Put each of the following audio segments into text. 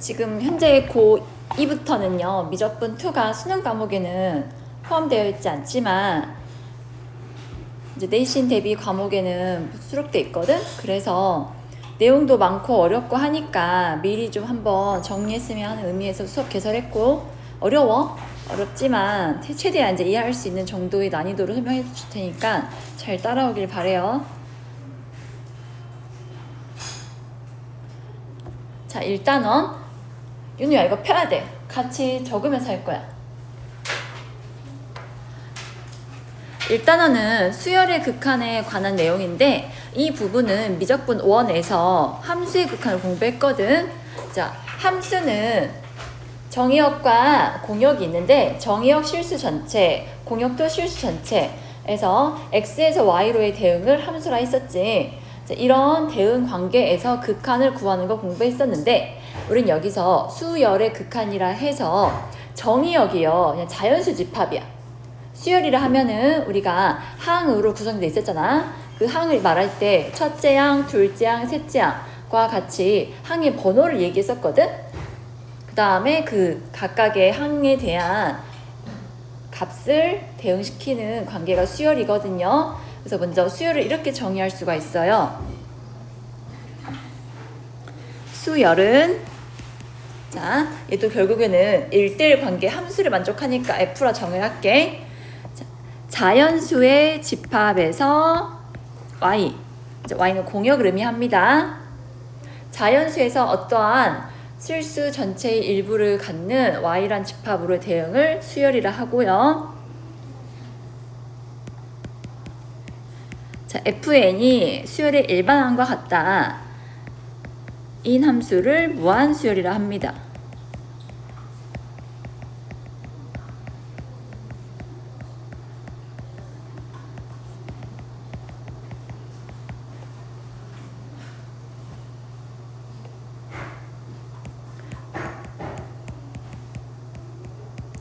지금 현재 고2부터는요, 미적분 2가 수능 과목에는 포함되어 있지 않지만 이제 내신 대비 과목에는 수록돼 있거든. 그래서 내용도 많고 어렵고 하니까 미리 좀 한번 정리했으면 하는 의미에서 수업 개설했고, 어렵지만 최대한 이제 이해할 수 있는 정도의 난이도로 설명해 줄 테니까 잘 따라오길 바래요. 자, 1단원 윤우야, 이거 펴야 돼. 같이 적으면서 할 거야. 1단원은 수열의 극한에 관한 내용인데, 이 부분은 미적분 1에서 함수의 극한을 공부했거든. 자, 함수는 정의역과 공역이 있는데, 정의역 실수 전체, 공역도 실수 전체에서 x에서 y로의 대응을 함수라 했었지. 자, 이런 대응 관계에서 극한을 구하는 거 공부했었는데, 우린 여기서 수열의 극한이라 해서 정의역이요, 그냥 자연수 집합이야. 수열이라 하면은 우리가 항으로 구성되어 있었잖아. 그 항을 말할 때 첫째 항, 둘째 항, 셋째 항과 같이 항의 번호를 얘기했었거든. 그 다음에 그 각각의 항에 대한 값을 대응시키는 관계가 수열이거든요. 그래서 먼저 수열을 이렇게 정의할 수가 있어요. 수열은, 자, 얘도 결국에는 1대1 관계 함수를 만족하니까 F라 정의를 할게. 자, 자연수의 집합에서 Y, Y는 공역을 의미합니다. 자연수에서 어떠한 실수 전체의 일부를 갖는 Y란 집합으로 대응을 수열이라 하고요. 자, FN이 수열의 일반항과 같다. 인 함수를 무한수열이라 합니다.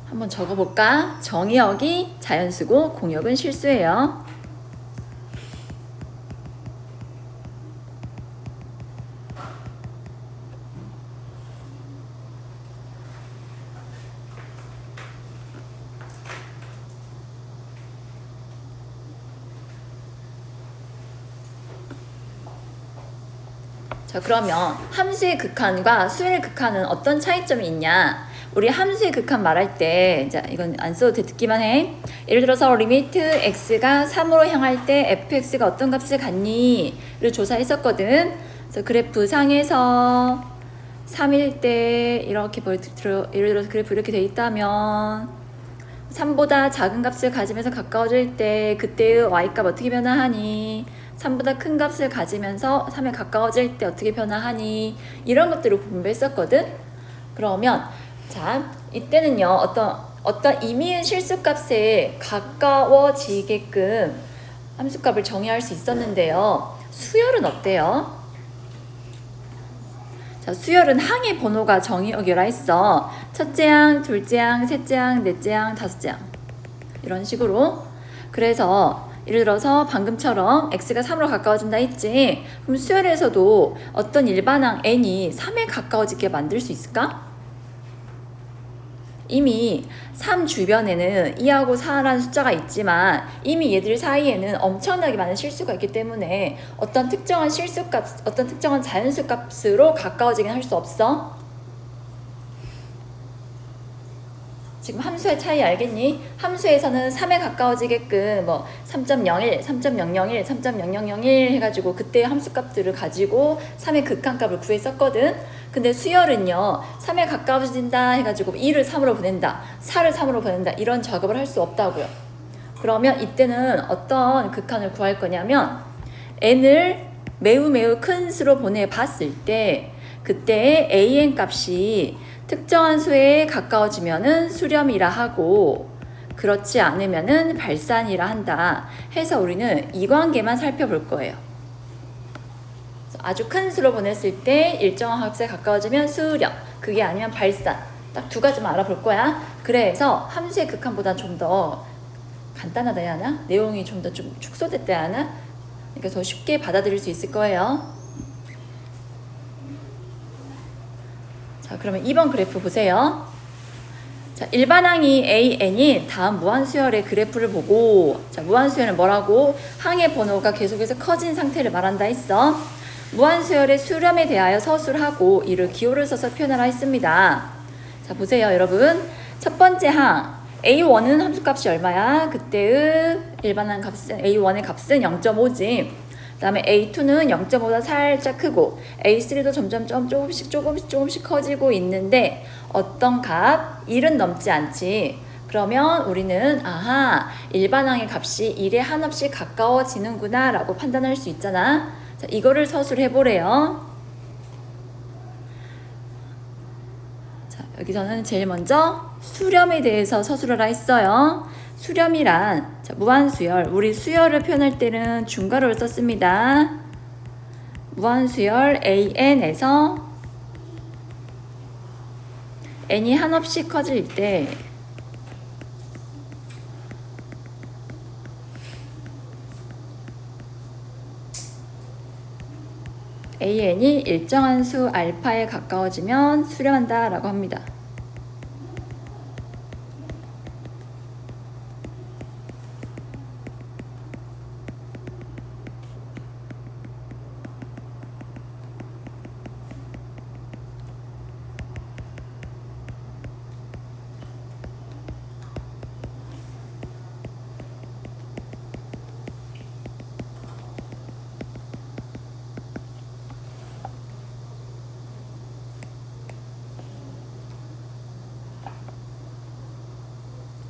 한번 적어볼까? 정의역이 자연수고 공역은 실수예요. 자, 그러면 함수의 극한과 수열의 극한은 어떤 차이점이 있냐? 우리 함수의 극한 말할 때, 자, 이건 안 써도 돼, 듣기만 해. 예를 들어서 리미트 x가 3으로 향할 때 fx가 어떤 값을 갖니? 를 조사했었거든. 그래서 그래프 상에서 3일 때 이렇게 예를 들어서 그래프 이렇게 돼 있다면 3보다 작은 값을 가지면서 가까워질 때 그때의 y값 어떻게 변화하니? 3보다 큰 값을 가지면서 3에 가까워질 때 어떻게 변화하니? 이런 것들을 공부했었거든. 그러면 자, 이때는요, 어떤 임의의 실수값에 가까워지게끔 함수값을 정의할 수 있었는데요. 수열은 어때요? 자, 수열은 항의 번호가 정의역이라 했어. 첫째 항, 둘째 항, 셋째 항, 넷째 항, 다섯째 항. 이런 식으로. 그래서 예를 들어서 방금처럼 x가 3으로 가까워진다 했지. 그럼 수열에서도 어떤 일반항 n이 3에 가까워지게 만들 수 있을까? 이미 3 주변에는 2하고 4라는 숫자가 있지만 이미 얘들 사이에는 엄청나게 많은 실수가 있기 때문에 어떤 특정한 실수값, 어떤 특정한 자연수 값으로 가까워지긴 할 수 없어. 지금 함수의 차이 알겠니? 함수에서는 3에 가까워지게끔 뭐 3.01, 3.001, 3.0001 해가지고 그때의 함수값들을 가지고 3의 극한값을 구했었거든. 근데 수열은요, 3에 가까워진다 해가지고 2를 3으로 보낸다, 4를 3으로 보낸다, 이런 작업을 할 수 없다고요. 그러면 이때는 어떤 극한을 구할 거냐면 n을 매우 큰 수로 보내봤을 때 그때의 an 값이 특정한 수에 가까워지면은 수렴이라 하고 그렇지 않으면은 발산이라 한다 해서 우리는 이 관계만 살펴볼 거예요. 아주 큰 수로 보냈을 때 일정한 값에 가까워지면 수렴, 그게 아니면 발산, 딱 두 가지만 알아볼 거야. 그래서 함수의 극한보다 좀 더 간단하다 해야 하나? 내용이 좀 더 좀 축소됐다 해야 하나? 그러니까 더 쉽게 받아들일 수 있을 거예요. 자, 그러면 2번 그래프 보세요. 자, 일반항이 AN이 다음 무한수열의 그래프를 보고, 자, 무한수열은 뭐라고? 항의 번호가 계속해서 커진 상태를 말한다 했어. 무한수열의 수렴에 대하여 서술하고 이를 기호를 써서 표현하라 했습니다. 자, 보세요, 여러분. 첫 번째 항 A1은 함수값이 얼마야? 그때의 일반항 값은 A1의 값은 0.5지. 그 다음에 A2는 0.5보다 살짝 크고 A3도 점점 조금씩 커지고 있는데 어떤 값? 1은 넘지 않지. 그러면 우리는 아하, 일반항의 값이 1에 한없이 가까워지는구나 라고 판단할 수 있잖아. 자, 이거를 서술해보래요. 자, 여기서는 제일 먼저 수렴에 대해서 서술하라 했어요. 수렴이란, 자, 무한수열, 우리 수열을 표현할 때는 중괄호를 썼습니다. 무한수열 AN에서 n이 한없이 커질 때 AN이 일정한 수 알파에 가까워지면 수렴한다 라고 합니다.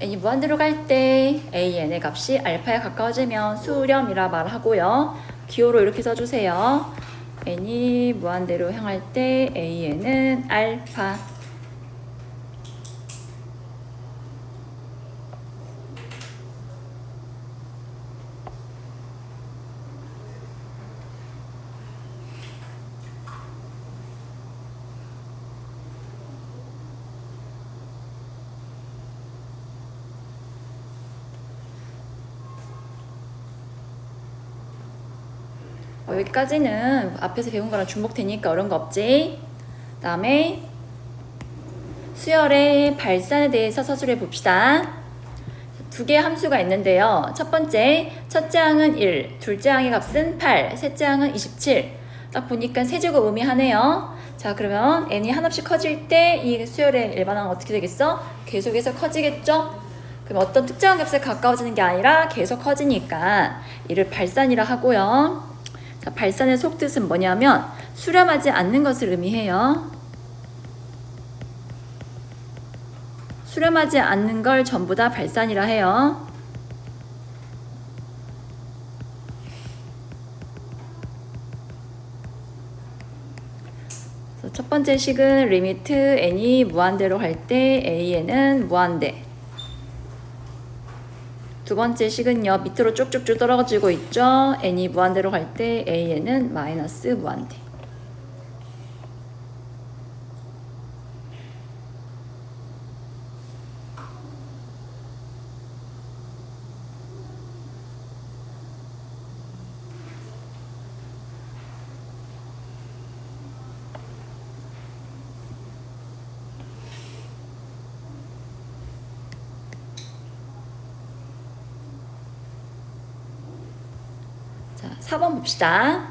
n이 무한대로 갈 때 an의 값이 알파에 가까워지면 수렴이라 말하고요. 기호로 이렇게 써주세요. n이 무한대로 향할 때 an은 알파. 여기까지는 앞에서 배운 거랑 중복되니까 어려운 거 없지? 그 다음에 수열의 발산에 대해서 서술해 봅시다. 두 개의 함수가 있는데요. 첫 번째, 첫째 항은 1, 둘째 항의 값은 8, 셋째 항은 27. 딱 보니까 세제곱 의미하네요. 자, 그러면 n이 한없이 커질 때 이 수열의 일반항은 어떻게 되겠어? 계속해서 커지겠죠? 그럼 어떤 특정한 값에 가까워지는 게 아니라 계속 커지니까 이를 발산이라 하고요. 자, 발산의 속뜻은 뭐냐면 수렴하지 않는 것을 의미해요. 수렴하지 않는 걸 전부 다 발산이라 해요. 첫 번째 식은 리미트 n이 무한대로 갈 때 an은 무한대. 두 번째 식은요, 밑으로 쭉쭉쭉 떨어지고 있죠. n이 무한대로 갈 때 an은 마이너스 무한대. 자, 4번 봅시다.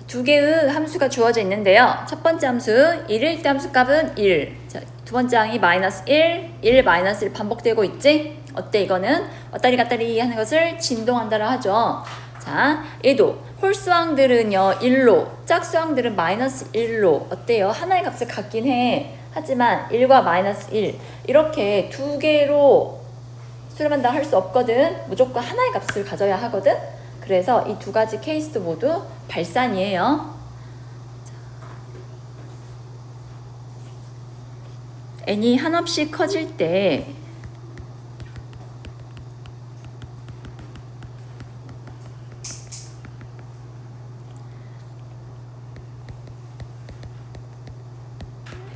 두 개의 함수가 주어져 있는데요. 첫 번째 함수 1일 때 함수 값은 1. 자, 두 번째 항이 마이너스 1, 1 마이너스 1 반복되고 있지? 어때 이거는? 왔다리 갔다리 하는 것을 진동한다라 하죠. 자, 얘도 홀수항들은요 1로, 짝수항들은 마이너스 1로. 어때요? 하나의 값을 갖긴 해. 하지만 1과 마이너스 1 이렇게 두 개로 수렴한다 할 수 없거든. 무조건 하나의 값을 가져야 하거든. 그래서 이 두 가지 케이스도 모두 발산이에요. n이 한없이 커질 때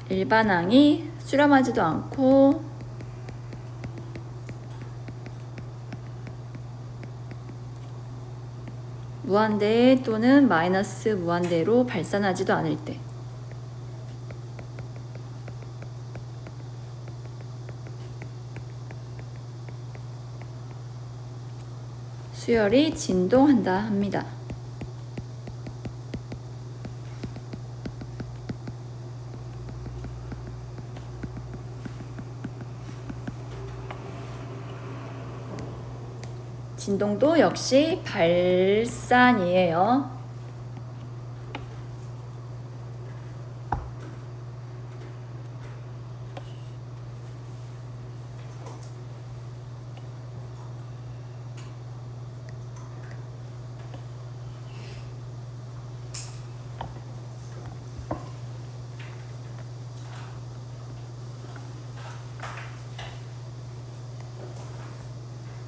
일반항이 수렴하지도 않고 무한대 또는 마이너스 무한대로 발산하지도 않을 때 수열이 진동한다 합니다. 진동도 역시 발산이에요.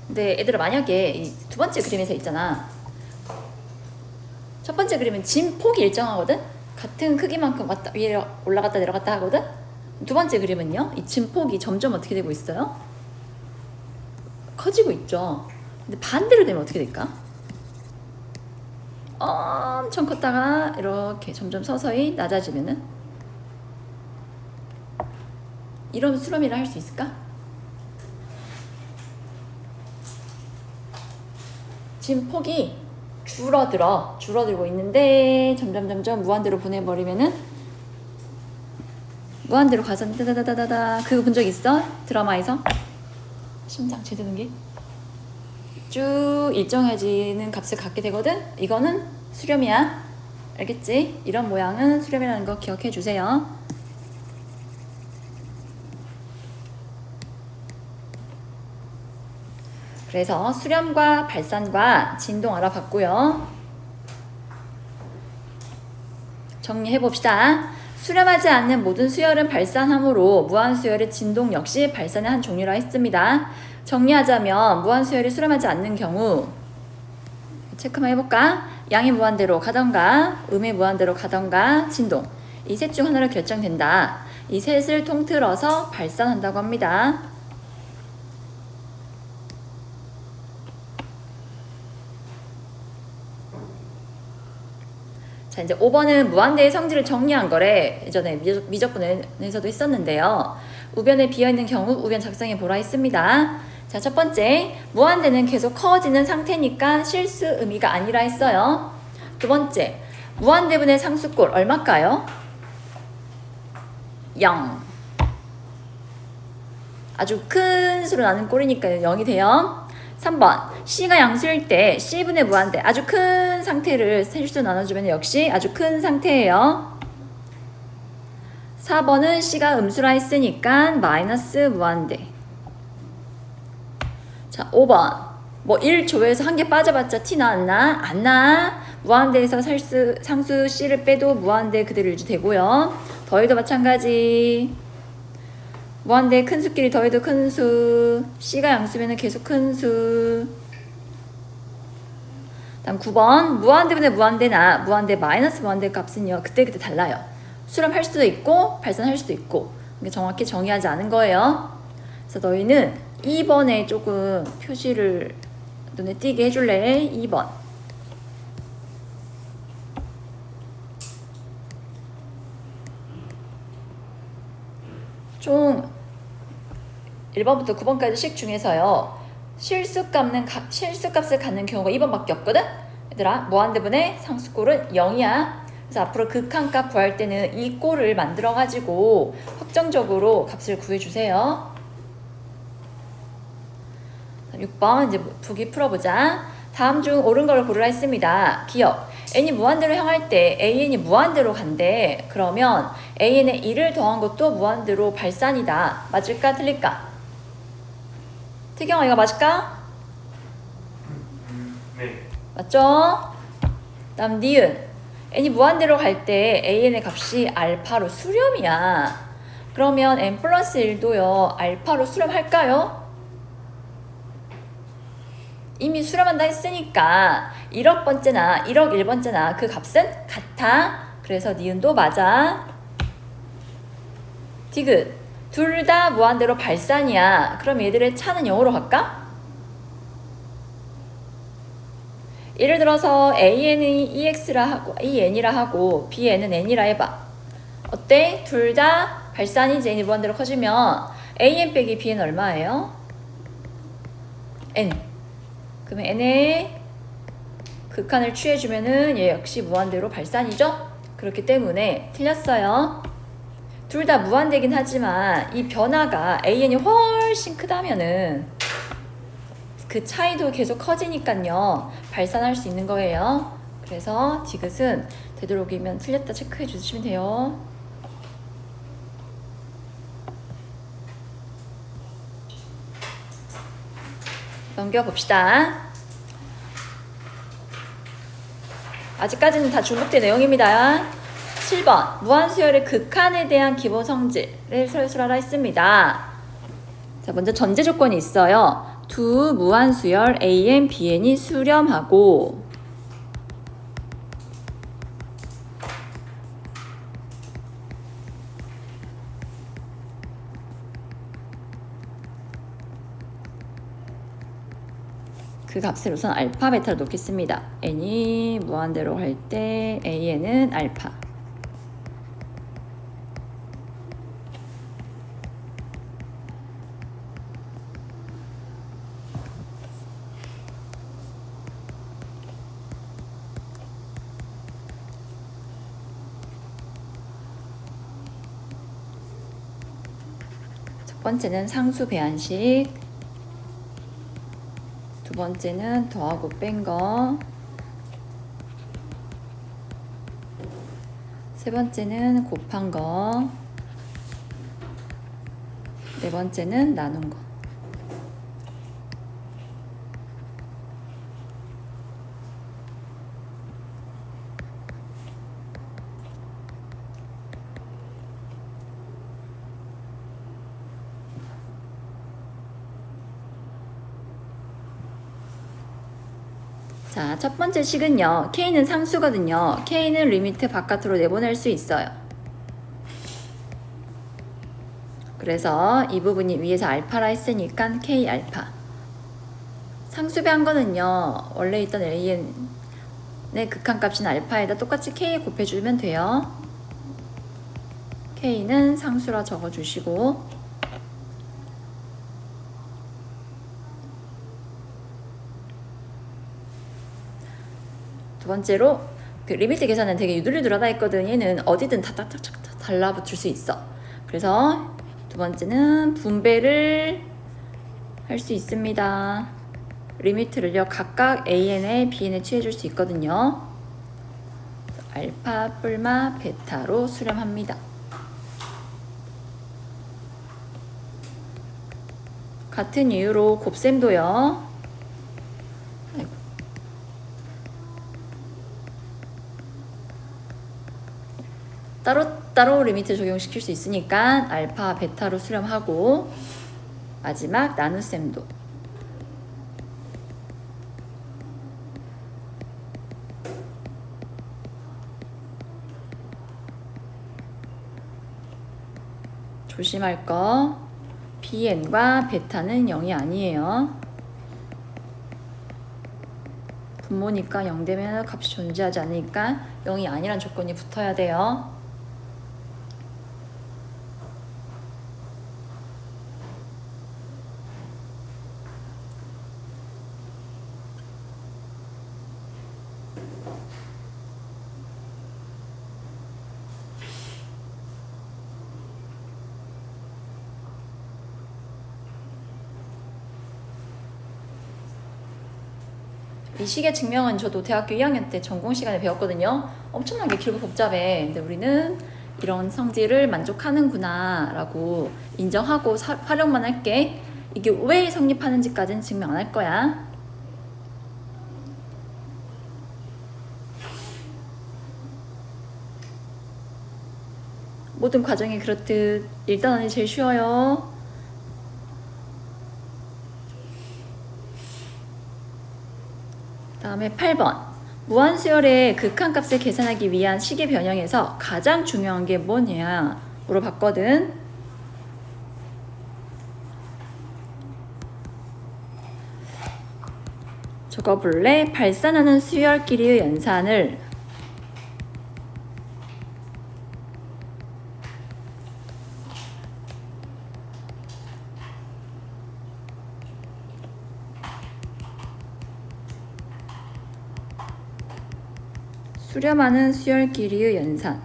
근데 얘들아, 만약에 이 두 번째 그림에서 있잖아. 첫 번째 그림은 진 폭이 일정하거든? 같은 크기만큼 왔다 위에 올라갔다 내려갔다 하거든? 두 번째 그림은요? 이 진 폭이 점점 어떻게 되고 있어요? 커지고 있죠. 근데 반대로 되면 어떻게 될까? 엄청 컸다가 이렇게 점점 서서히 낮아지면은 이런 수렴이라 할 수 있을까? 지금 폭이 줄어들고 있는데 점점 무한대로 보내버리면은 무한대로 가서 따다다다다. 그거 본 적 있어? 드라마에서? 심장 제드는 게 쭉 일정해지는 값을 갖게 되거든? 이거는 수렴이야. 알겠지? 이런 모양은 수렴이라는 거 기억해 주세요. 그래서 수렴과 발산과 진동 알아봤고요. 정리해봅시다. 수렴하지 않는 모든 수열은 발산하므로 무한수열의 진동 역시 발산의 한 종류라 했습니다. 정리하자면 무한수열이 수렴하지 않는 경우 체크만 해볼까? 양이 무한대로 가던가 음이 무한대로 가던가 진동, 이 셋 중 하나로 결정된다. 이 셋을 통틀어서 발산한다고 합니다. 자, 이제 5번은 무한대의 성질을 정리한 거래. 예전에 미적분에서도 했었는데요. 우변에 비어있는 경우 우변 작성해 보라 했습니다. 자, 첫 번째, 무한대는 계속 커지는 상태니까 실수 의미가 아니라 했어요. 두 번째, 무한대분의 상수꼴 얼마일까요? 0. 아주 큰 수로 나는 꼴이니까 0이 돼요. 3번, C가 양수일 때 C분의 무한대, 아주 큰 상태를 실수 나눠주면 역시 아주 큰 상태예요. 4번은 C가 음수라 했으니까 마이너스 무한대. 자, 5번, 뭐 1조에서 한 개 빠져봤자 T 나왔나? 안 나. 무한대에서 상수 C를 빼도 무한대 그대로 유지되고요. 더해도 마찬가지. 무한대 큰 수끼리 더해도 큰 수, C가 양수면 계속 큰 수. 다음 9번, 무한대분의 무한대나 무한대 마이너스 무한대 값은요 그때그때 달라요. 수렴할 수도 있고 발산할 수도 있고, 정확히 정의하지 않은 거예요. 그래서 너희는 2번에 조금 표시를 눈에 띄게 해줄래? 2번. 총 1번부터 9번까지 식 중에서요, 실수값을 갖는 경우가 2번밖에 없거든? 얘들아, 무한대분의 상수꼴은 0이야. 그래서 앞으로 극한값 구할 때는 이 꼴을 만들어가지고 확정적으로 값을 구해주세요. 6번 이제 보기 풀어보자. 다음 중 옳은 걸 고르라 했습니다. 기억. n이 무한대로 향할 때 an이 무한대로 간대. 그러면 an에 1을 더한 것도 무한대로 발산이다. 맞을까 틀릴까? 태경아, 이거 맞을까? 네. 맞죠? 다음 니은. n이 무한대로 갈 때 an의 값이 알파로 수렴이야. 그러면 n 플러스 1도요 알파로 수렴할까요? 이미 수렴한다 했으니까 1억 번째나 1억 1번째나 그 값은 같아. 그래서 니은도 맞아. 디귿. 둘 다 무한대로 발산이야. 그럼 얘들의 차는 0으로 갈까? 예를 들어서 AN이 EX라 하고 EN이라 하고 BN은 N이라 해봐. 어때? 둘 다 발산이지. N이 무한대로 커지면 AN 빼기 BN 얼마예요? N. 그러면 n의 극한을 취해주면은 얘 역시 무한대로 발산이죠? 그렇기 때문에 틀렸어요. 둘 다 무한대긴 하지만 이 변화가 an이 훨씬 크다면은 그 차이도 계속 커지니까요. 발산할 수 있는 거예요. 그래서 디귿은 되도록이면 틀렸다 체크해 주시면 돼요. 넘겨봅시다. 아직까지는 다 중복된 내용입니다. 7번 무한수열의 극한에 대한 기본 성질을 설술하라 했습니다. 자, 먼저 전제 조건이 있어요. 두 무한수열 AN, BN이 수렴하고 그 값을 우선 알파, 베타로 놓겠습니다. n이 무한대로 갈 때 an은 알파. 첫 번째는 상수 배한식, 두 번째는 더하고 뺀 거, 세 번째는 곱한 거, 네 번째는 나눈 거. 자, 첫 번째 식은요. K는 상수거든요. K는 리미트 바깥으로 내보낼 수 있어요. 그래서 이 부분이 위에서 알파라 했으니까 K 알파. 상수배한 거는요. 원래 있던 AN의 극한값인 알파에다 똑같이 K 곱해주면 돼요. K는 상수라 적어주시고 두 번째로 그 리미트 계산은 되게 유들유들하다 했거든. 얘는 어디든 다 달라붙을 수 있어. 그래서 두 번째는 분배를 할 수 있습니다. 리미트를요 각각 AN에 BN에 취해줄 수 있거든요. 알파 뿔마 베타로 수렴합니다. 같은 이유로 곱셈도요. 따로따로 리미트 적용시킬 수 있으니까 알파, 베타로 수렴하고 마지막 나눗셈도 조심할 거 BN과 베타는 0이 아니에요. 분모니까 0 되면 값이 존재하지 않으니까 0이 아니란 조건이 붙어야 돼요. 이 식의 증명은 저도 대학교 2학년 때 전공 시간에 배웠거든요. 엄청나게 길고 복잡해. 근데 우리는 이런 성질을 만족하는구나 라고 인정하고 활용만 할게. 이게 왜 성립하는지까지는 증명 안 할 거야. 모든 과정이 그렇듯 일단은 제일 쉬워요. 다음에 8번 무한수열의 극한값을 계산하기 위한 식의 변형에서 가장 중요한 게 뭐냐 물어봤거든. 적어볼래? 발산하는 수열끼리의 연산을 수렴하는 수열끼리의 연산.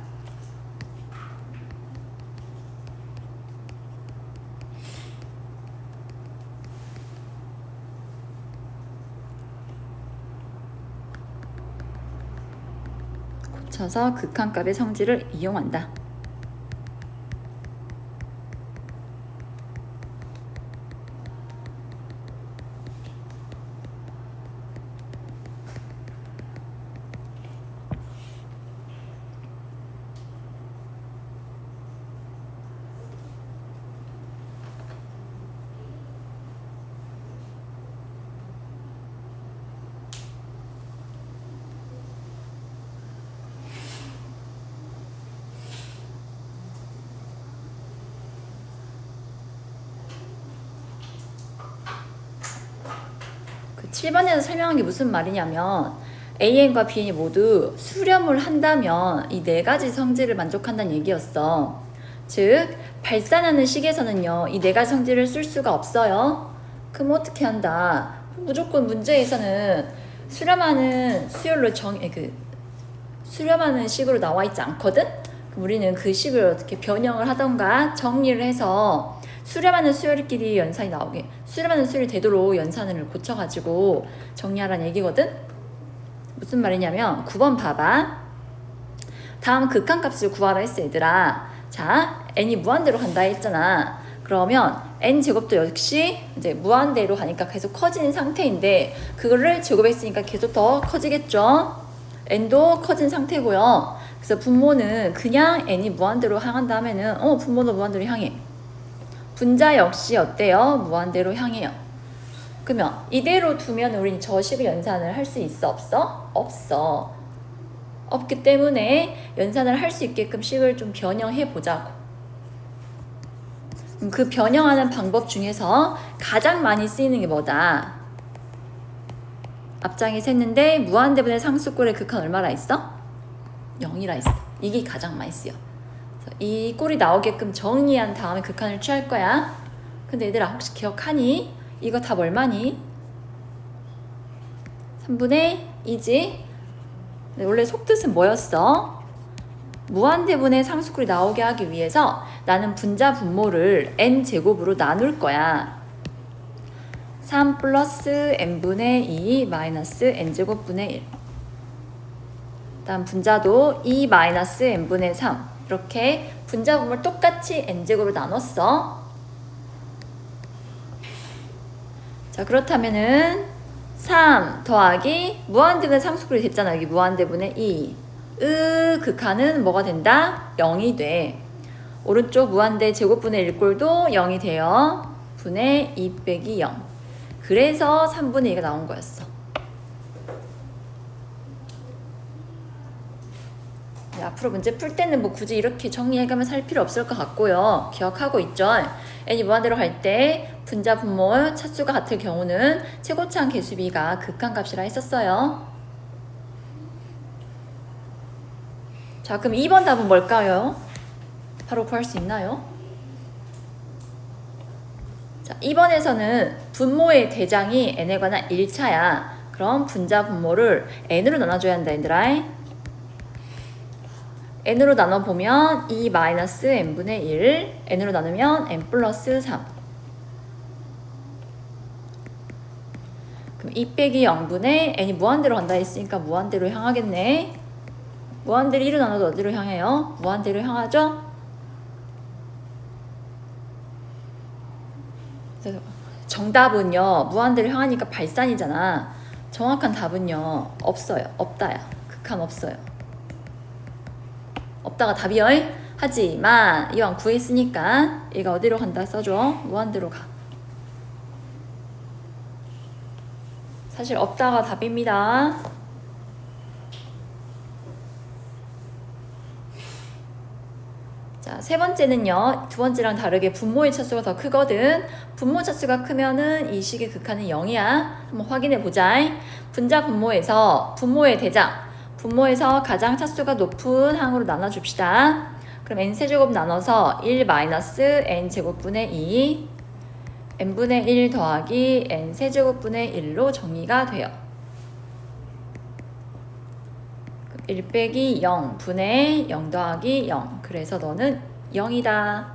고쳐서 극한값의 성질을 이용한다. 그 7번에서 설명한 게 무슨 말이냐면 AN과 BN이 모두 수렴을 한다면 이 네 가지 성질을 만족한다는 얘기였어. 즉 발산하는 식에서는요 이 네 가지 성질을 쓸 수가 없어요. 그럼 어떻게 한다? 무조건 문제에서는 수렴하는 수열로 수렴하는 식으로 나와 있지 않거든? 그럼 우리는 그 식을 어떻게 변형을 하던가 정리를 해서 수렴하는 수열끼리 연산이 나오게, 수렴하는 수열이 되도록 연산을 고쳐가지고 정리하라는 얘기거든? 무슨 말이냐면 9번 봐봐. 다음 극한값을 구하라 했어 얘들아. 자, n이 무한대로 간다 했잖아. 그러면 n제곱도 역시 이제 무한대로 가니까 계속 커지는 상태인데 그거를 제곱했으니까 계속 더 커지겠죠. n도 커진 상태고요. 그래서 분모는 그냥 n이 무한대로 향한다 하면은 분모도 무한대로 향해. 분자 역시 어때요? 무한대로 향해요. 그러면 이대로 두면 우리는 저 식을 연산을 할 수 있어? 없어? 없어. 없기 때문에 연산을 할 수 있게끔 식을 좀 변형해 보자고. 그 변형하는 방법 중에서 가장 많이 쓰이는 게 뭐다? 앞장에서 했는데 무한대분의 상수꼴의 극한 얼마라 했어? 0이라 했어. 이게 가장 많이 쓰여. 이 꼴이 나오게끔 정리한 다음에 극한을 취할 거야. 근데 얘들아 혹시 기억하니? 이거 답 얼마니? 3분의 2지? 원래 속뜻은 뭐였어? 무한대분의 상수꼴이 나오게 하기 위해서 나는 분자 분모를 n제곱으로 나눌 거야. 3 플러스 n분의 2 마이너스 n제곱분의 1. 다음 분자도 2 마이너스 n분의 3. 이렇게 분자 분모를 똑같이 n제곱으로 나눴어. 자, 그렇다면은 3 더하기 무한대분의 상수꼴이 됐잖아. 여기 무한대분의 2. 극한은 뭐가 된다? 0이 돼. 오른쪽 무한대 제곱분의 1꼴도 0이 돼요. 분의 2 빼기 0. 그래서 3분의 2가 나온 거였어. 네, 앞으로 문제 풀 때는 뭐 굳이 이렇게 정리해가면서 할 필요 없을 것 같고요. 기억하고 있죠? n이 무한대로 갈 때 분자 분모 차수가 같을 경우는 최고차항 개수비가 극한값이라 했었어요. 자, 그럼 2번 답은 뭘까요? 바로 구할 수 있나요? 자, 2번에서는 분모의 대장이 n에 관한 1차야. 그럼 분자 분모를 n으로 나눠줘야 한다, 얘들아. n으로 나눠보면 2 마이너스 n분의 1, n으로 나누면 n 플러스 3. 그럼 2 빼기 0분의 n이 무한대로 간다 했으니까 무한대로 향하겠네. 무한대로 1을 나눠도 어디로 향해요? 무한대로 향하죠? 그래서 정답은요, 무한대로 향하니까 발산이잖아. 정확한 답은요, 없어요. 없다야. 극한 없어요. 없다가 답이요. 하지만 이왕 구했으니까 얘가 어디로 간다 써줘. 무한대로 가. 사실 없다가 답입니다. 자, 세 번째는요, 두 번째랑 다르게 분모의 차수가 더 크거든. 분모 차수가 크면은 이 식의 극한은 0이야. 한번 확인해 보자. 분자 분모에서 분모의 대장, 분모에서 가장 차수가 높은 항으로 나눠줍시다. 그럼 n세제곱 나눠서 1 마이너스 n제곱분의 2 n분의 1 더하기 n세제곱분의 1로 정리가 돼요. 1 빼기 0 분의 0 더하기 0. 그래서 너는 0이다.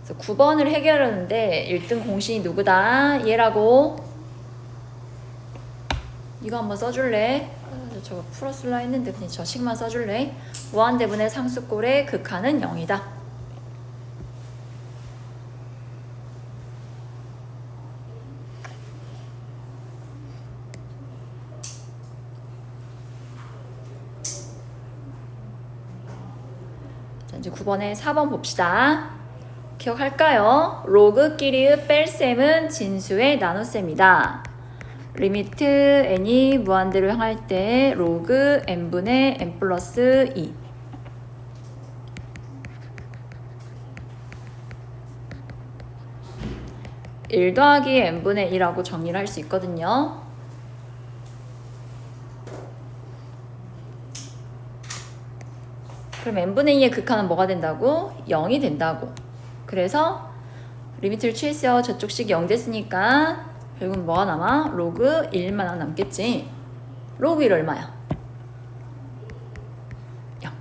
그래서 9번을 해결하는데 1등 공신이 누구다? 얘라고. 이거 한번 써줄래? 저거 풀어쓸라 했는데 그냥 저 식만 써줄래? 무한대분의 상수꼴의 극한은 0이다. 자, 이제 9번에 4번 봅시다. 기억할까요? 로그끼리의 뺄셈은 진수의 나눗셈이다. 리미트 n이 무한대로 향할 때 로그 n분의 n 플러스 2. (1 더하기 n분의 1)라고 정리를 할 수 있거든요. 그럼 n분의 2의 극한은 뭐가 된다고? 0이 된다고. 그래서 리미트를 취했어요. 저쪽 식이 0 됐으니까 결국은 뭐가 남아? 로그 1만 남겠지. 로그 1 얼마야? 0.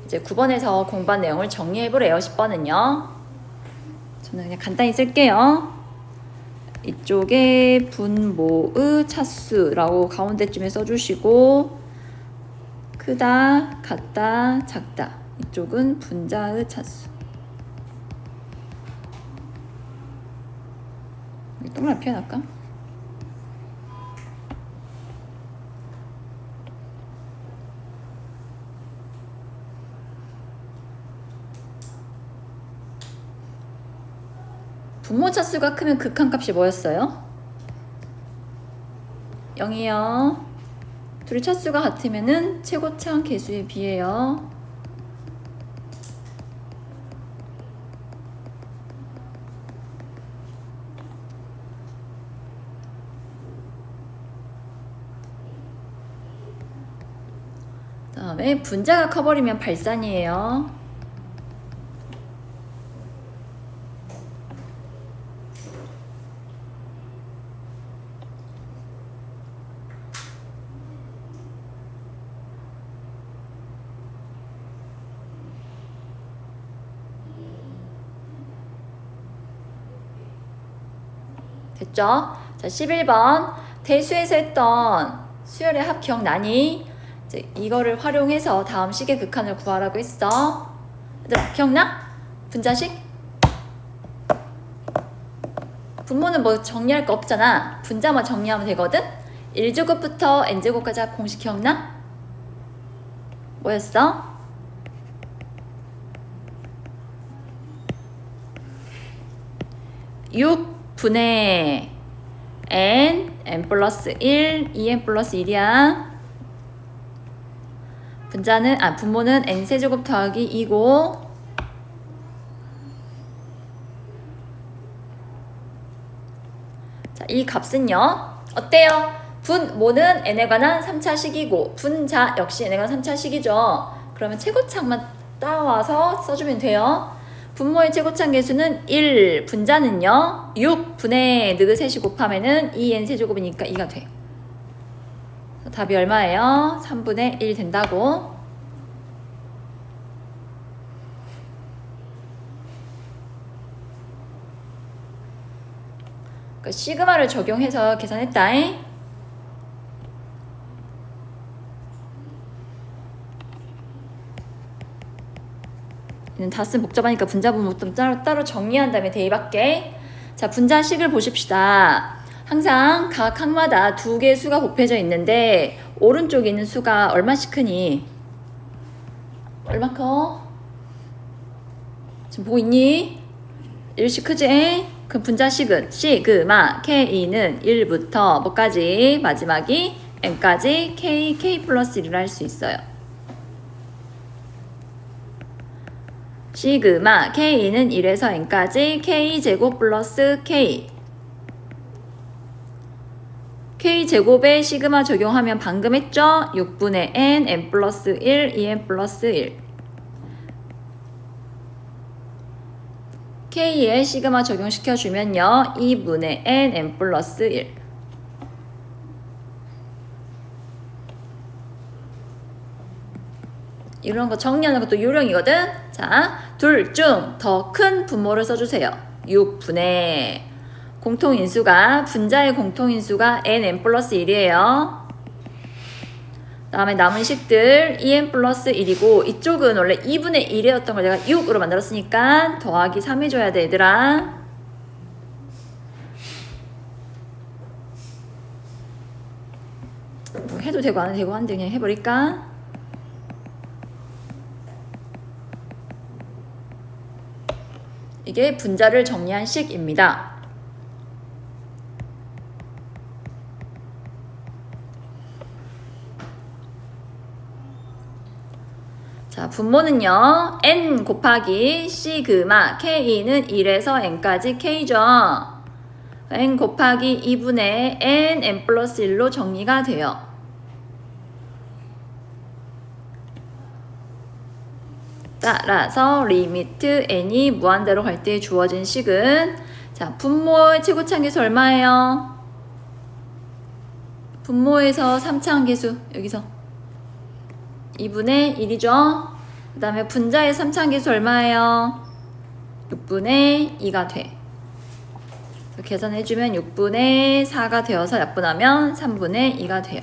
이제 9번에서 공부한 내용을 정리해보래요. 10번은요. 저는 그냥 간단히 쓸게요. 이쪽에 분모의 차수라고 가운데쯤에 써주시고, 크다, 같다, 작다. 이쪽은 분자의 차수. 동그랗게 표현할까? 분모 차수가 크면 극한값이 뭐였어요? 0이요. 둘이 차수가 같으면은 최고차항 계수에 비해요. 그 다음에 분자가 커버리면 발산이에요. 됐죠? 자, 11번 대수에서 했던 수열의 합 기억나니? 이제 이거를 활용해서 다음 식의 극한을 구하라고 했어. 얘들아 기억나? 분자식? 분모는 뭐 정리할 거 없잖아. 분자만 정리하면 되거든? 1제곱부터 n제곱까지 공식 기억나? 뭐였어? 분의 n 플러스 1, 2n 플러스 1이야. 분모는 n 세제곱 더하기 2고, 자, 이 값은요 어때요? 분모는 n에 관한 3차식이고 분자 역시 n에 관한 3차식이죠. 그러면 최고차항만 따와서 써주면 돼요. 분모의 최고차항 계수는 1, 분자는요 6분의 느긋3이 곱하면은 2n 세제곱이니까 2가 돼. 답이 얼마예요? 3분의 1 된다고. 그러니까 시그마를 적용해서 계산했다. 다 쓴 복잡하니까 분자 분모 좀 따로 정리한 다음에 대입할게. 자, 분자식을 보십시다. 항상 각 항마다 두 개의 수가 곱해져 있는데 오른쪽에 있는 수가 얼마씩 크니? 얼마 커? 지금 보고 있니? 1씩 크지? 그럼 분자식은 시그마 k는 1부터 뭐까지? 마지막이 n까지 k 플러스 1을 할 수 있어요. 시그마 K는 1에서 N까지 K제곱 플러스 K제곱에 시그마 적용하면 방금 했죠? 6분의 N, N 플러스 1, 2N 플러스 1. K에 시그마 적용시켜주면요. 2분의 N, N 플러스 1. 이런 거 정리하는 것도 요령이거든. 자, 둘 중 더 큰 분모를 써주세요. 6분의 공통인수가 분자의 공통인수가 n 플러스 1이에요. 다음에 남은 식들 2n 플러스 1이고 이쪽은 원래 2분의 1이었던 걸 내가 6으로 만들었으니까 더하기 3 해줘야 돼 얘들아. 뭐 해도 되고 안 해도 되고 한데 그냥 해버릴까? 이게 분자를 정리한 식입니다. 자, 분모는요. n 곱하기 시그마 k는 1에서 n까지 k죠. n 곱하기 2분의 n, n 플러스 1로 정리가 돼요. 따라서 리미트 n이 무한대로 갈 때 주어진 식은 자, 분모의 최고차항계수 얼마예요? 분모에서 3차항계수 여기서 2분의 1이죠. 그 다음에 분자의 3차항계수 얼마예요? 6분의 2가 돼. 계산해주면 6분의 4가 되어서 약분하면 3분의 2가 돼요.